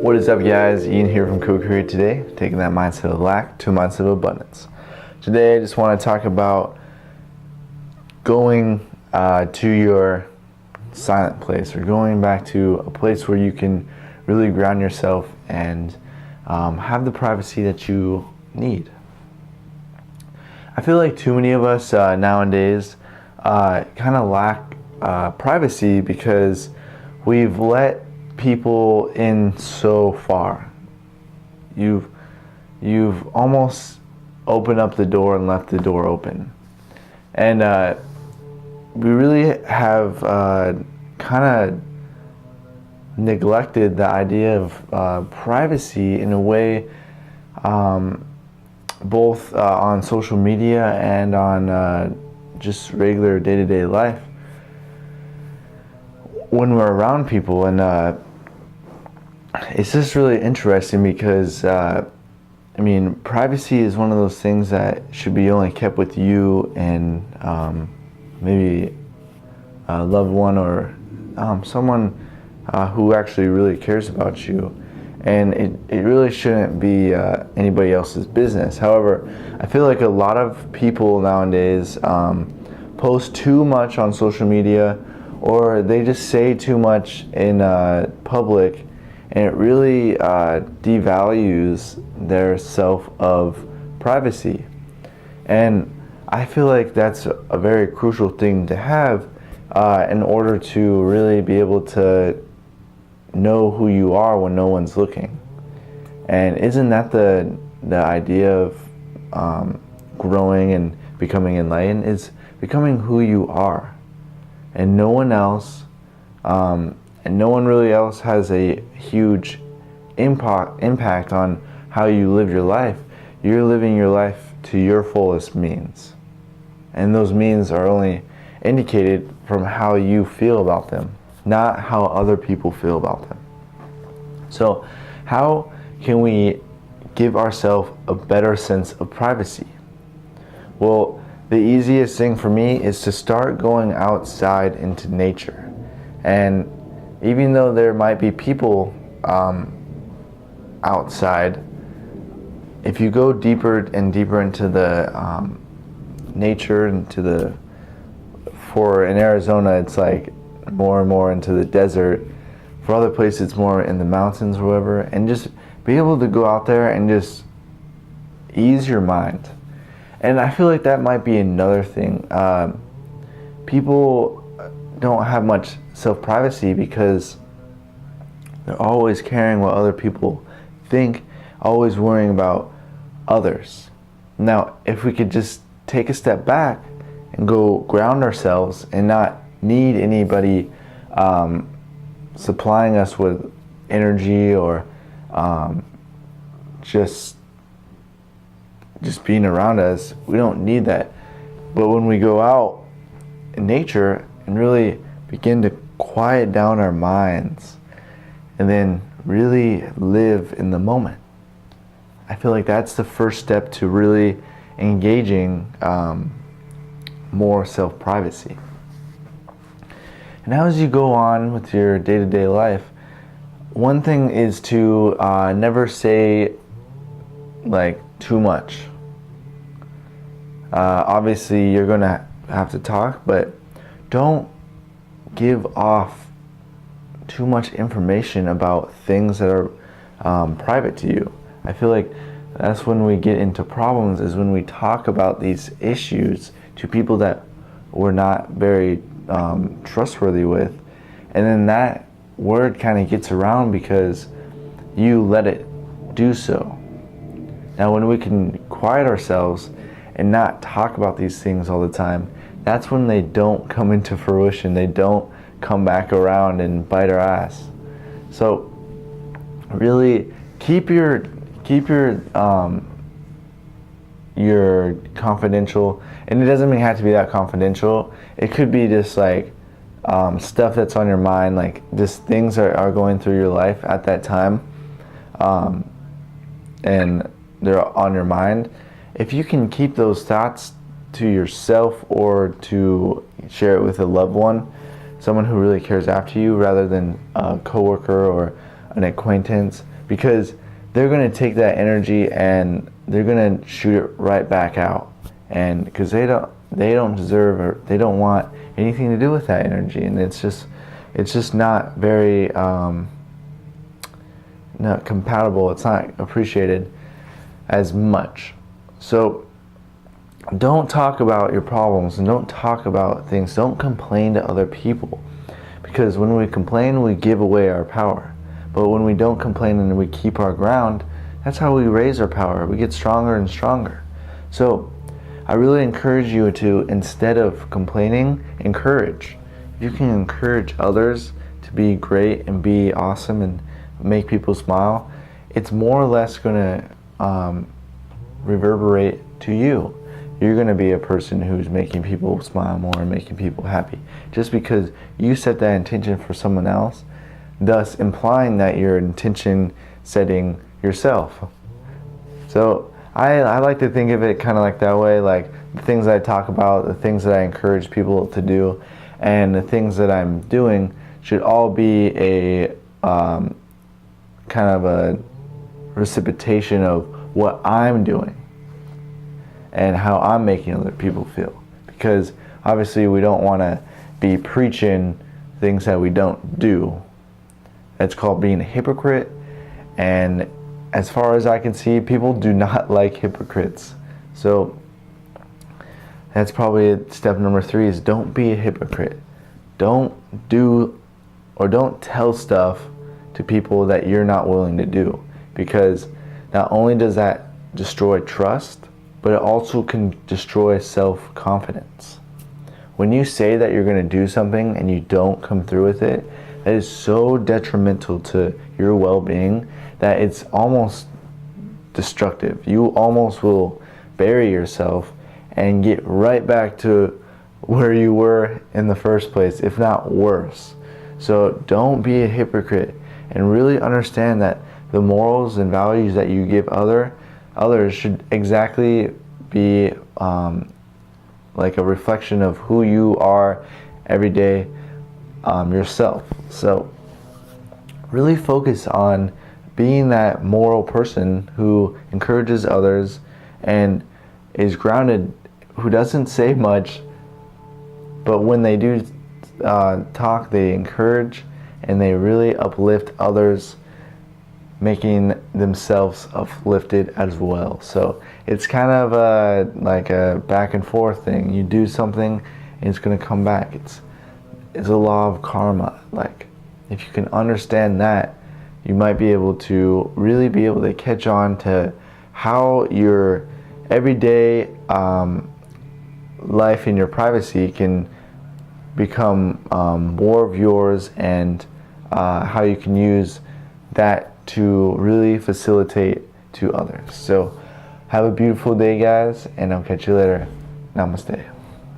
What is up, guys? Ian here from Co-Create Today, taking that mindset of lack to a mindset of abundance. Today I just want to talk about going to your silent place, or going back to a place where you can really ground yourself and have the privacy that you need. I feel like too many of us nowadays kind of lack privacy because we've let people in so far. You've almost opened up the door and left the door open, and we really have kind of neglected the idea of privacy in a way, both on social media and on just regular day-to-day life when we're around people. And it's just really interesting because privacy is one of those things that should be only kept with you and maybe a loved one, or someone who actually really cares about you, and it really shouldn't be anybody else's business. However, I feel like a lot of people nowadays post too much on social media, or they just say too much in public, and it really devalues their self of privacy. And I feel like that's a very crucial thing to have in order to really be able to know who you are when no one's looking. And isn't that the idea of growing and becoming enlightened? Is becoming who you are, and no one else, and no one really else has a huge impact on how you live your life. You're living your life to your fullest means, and those means are only indicated from how you feel about them, not how other people feel about them. So how can we give ourselves a better sense of privacy? Well, the easiest thing for me is to start going outside into nature. And even though there might be people outside, if you go deeper and deeper into the nature, in Arizona it's like more and more into the desert. For other places it's more in the mountains or whatever, and just be able to go out there and just ease your mind. And I feel like that might be another thing. People don't have much self-privacy because they're always caring what other people think, always worrying about others. Now, if we could just take a step back and go ground ourselves and not need anybody supplying us with energy, or just being around us, we don't need that. But when we go out in nature and really begin to quiet down our minds and then really live in the moment, I feel like that's the first step to really engaging more self-privacy. And now as you go on with your day-to-day life, one thing is to never say like too much. Obviously you're gonna have to talk, but don't give off too much information about things that are private to you. I feel like that's when we get into problems, is when we talk about these issues to people that we're not very trustworthy with, and then that word kind of gets around because you let it do so. Now when we can quiet ourselves and not talk about these things all the time, that's when they don't come into fruition. They don't come back around and bite our ass. So really keep your confidential, and it doesn't even have to be that confidential. It could be just like stuff that's on your mind, like just things that are going through your life at that time, and they're on your mind. If you can keep those thoughts to yourself, or to share it with a loved one, someone who really cares after you, rather than a coworker or an acquaintance, because they're going to take that energy and they're going to shoot it right back out, and because they don't deserve, or they don't want anything to do with that energy, and it's just not very not compatible. It's not appreciated as much. So don't talk about your problems, and don't talk about things. Don't complain to other people, because when we complain, we give away our power. But when we don't complain and we keep our ground, that's how we raise our power. We get stronger and stronger. So I really encourage you to, instead of complaining, encourage. If you can encourage others to be great and be awesome and make people smile, it's more or less going to reverberate to you. You're going to be a person who's making people smile more and making people happy, just because you set that intention for someone else, thus implying that you're intention setting yourself. So I like to think of it kind of like that way, like the things I talk about, the things that I encourage people to do, and the things that I'm doing should all be a kind of a reciprocation of what I'm doing and how I'm making other people feel. Because obviously we don't want to be preaching things that we don't do. That's called being a hypocrite, and as far as I can see, people do not like hypocrites. So that's probably step number 3, is don't be a hypocrite. Don't do or don't tell stuff to people that you're not willing to do, because not only does that destroy trust, but it also can destroy self-confidence. When you say that you're going to do something and you don't come through with it, that is so detrimental to your well-being that it's almost destructive. You almost will bury yourself and get right back to where you were in the first place, if not worse. So don't be a hypocrite, and really understand that the morals and values that you give others should exactly be like a reflection of who you are every day yourself. So really focus on being that moral person who encourages others and is grounded, who doesn't say much, but when they do talk, they encourage and they really uplift others, making themselves uplifted as well. So it's kind of like a back and forth thing. You do something and it's going to come back. It's a law of karma. Like, if you can understand that, you might be able to really be able to catch on to how your everyday life in your privacy can become more of yours, and how you can use that to really facilitate to others. So have a beautiful day, guys, and I'll catch you later. Namaste.